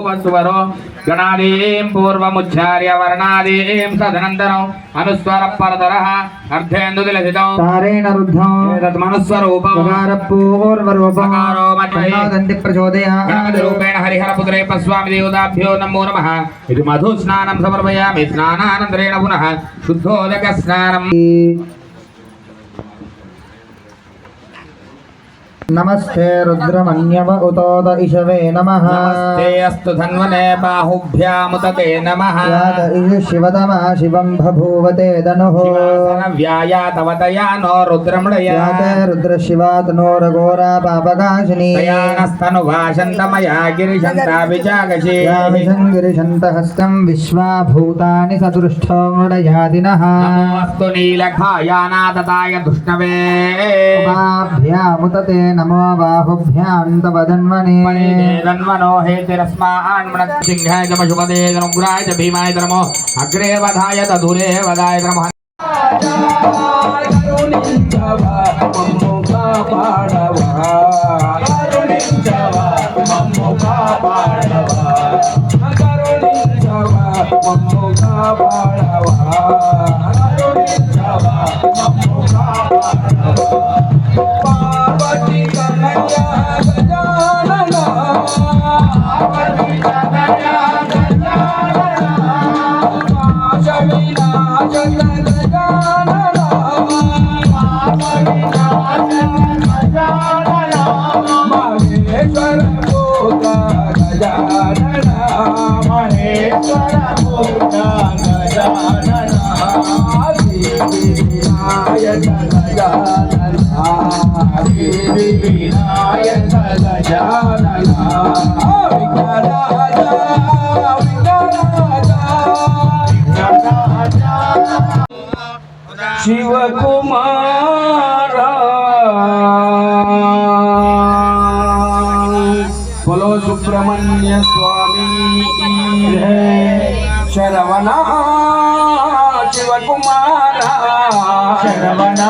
वसुवरो गणादीं पूर्वमुच्चार्य वर्णादीं सदनन्दनौ अनुस्वर परतरः अर्धेन्दुदिलसितौ तारेण रुद्धौ एतद्मनुस्वरूपं सकारपूर्वरूपकारो मन्वये प्रचोदयात् रूपेण हरिहरपुत्रे पस्वामि देवताभ्यो नमो नमः इति मधुस्नानं समर्पयामि स्नानानन्तरेण पुनः शुद्धोदकस्नानम् नमस्ते रुद्रमन्यव उतोद इषवे नमः नमस्ते अस्तु धन्वने बाहुभ्यामुतते नमः यात इष शिवतमा शिवं बभूवते धनुः व्यायातवतया नो रुद्रमृडया यात रुद्रशिवात् नो रघोरा पापकाशिनी तयानस्तनुभाषन्तमया गिरिशन्ताभिजागशे यामिषं गिरिशन्तहस्तं विश्वाभूतानि सदृष्टो मृडयादिनः नमोऽस्तु नीलखायानातताय दुष्णवे उभाभ्यामुतते नमो बाहुभ्यां तव धन्वने धन्वनो हेतिरस्मान्मनसिंहाय च पशुपते धनुग्राय च भीमाय नमो अग्रे वधाय तदूरे वदाय नमः शिवकुमारा बोलो सुब्रह्मण्य स्वामी शरवणा शिवकुमारा शरवणा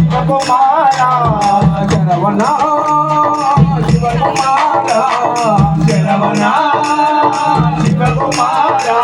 शिवकुमारा शरवणा शिवकुमारा शरवणा शिवकुमारा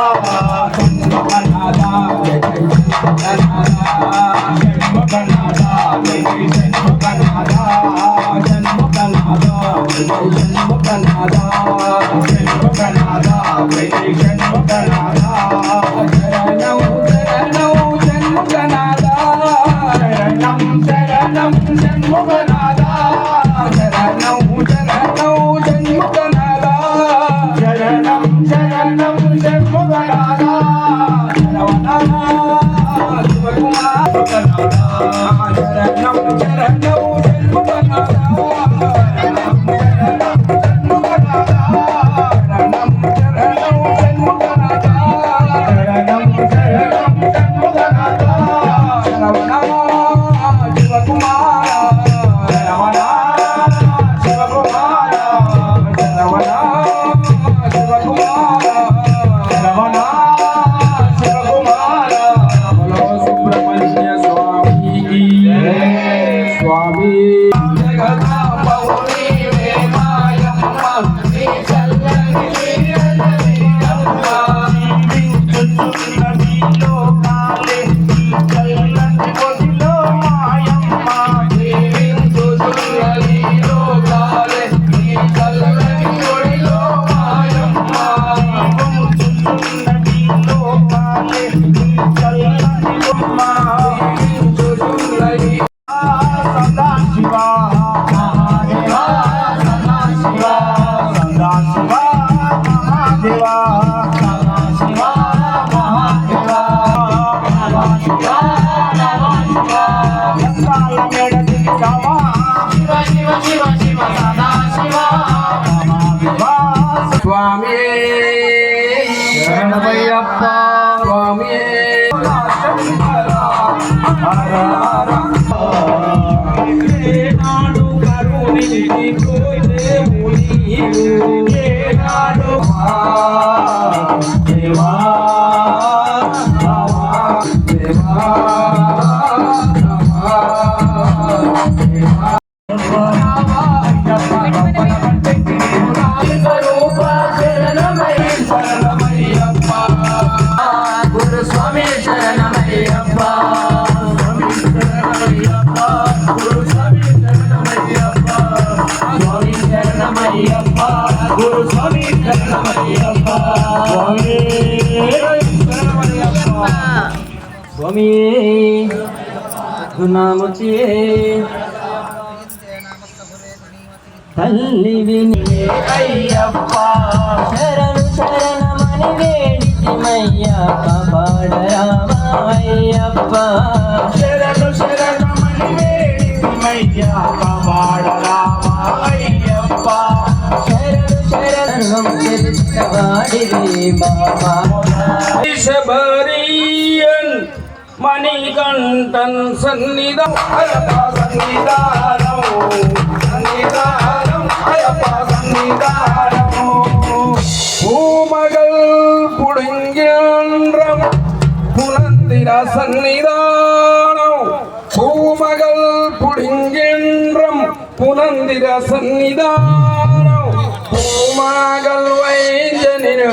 स्वामी शरणमय्यप्पा स्वामी नाडु करुणी नाडु देवा देवा గురు స్వామి శరణమయ్యప్ప స్వామి శరణమయ్యప్ప స్వామి నామచి తల్లి విని అయ్యప్ప శరణు శరణమని వేడితిమయ్యా కాపాడరామా అయ్యప్ప శరణు శరణమని వేడితిమయ్యా కాపాడరామా అయ్యప్ప శరణు శరణం తెలిసినవాడివి బాబా శబరియన్ మణికంఠన్ సన్నిధం అయ్యప్ప సన్నిధానం సన్నిధానం అయ్యప్ప సన్నిధానం భూమగల్ పుడింగేంద్రం పునందిర సన్నిధానం భూమగల్ పుడింగేంద్రం పునందిర సన్నిధానం భూమగల్ వైజనిన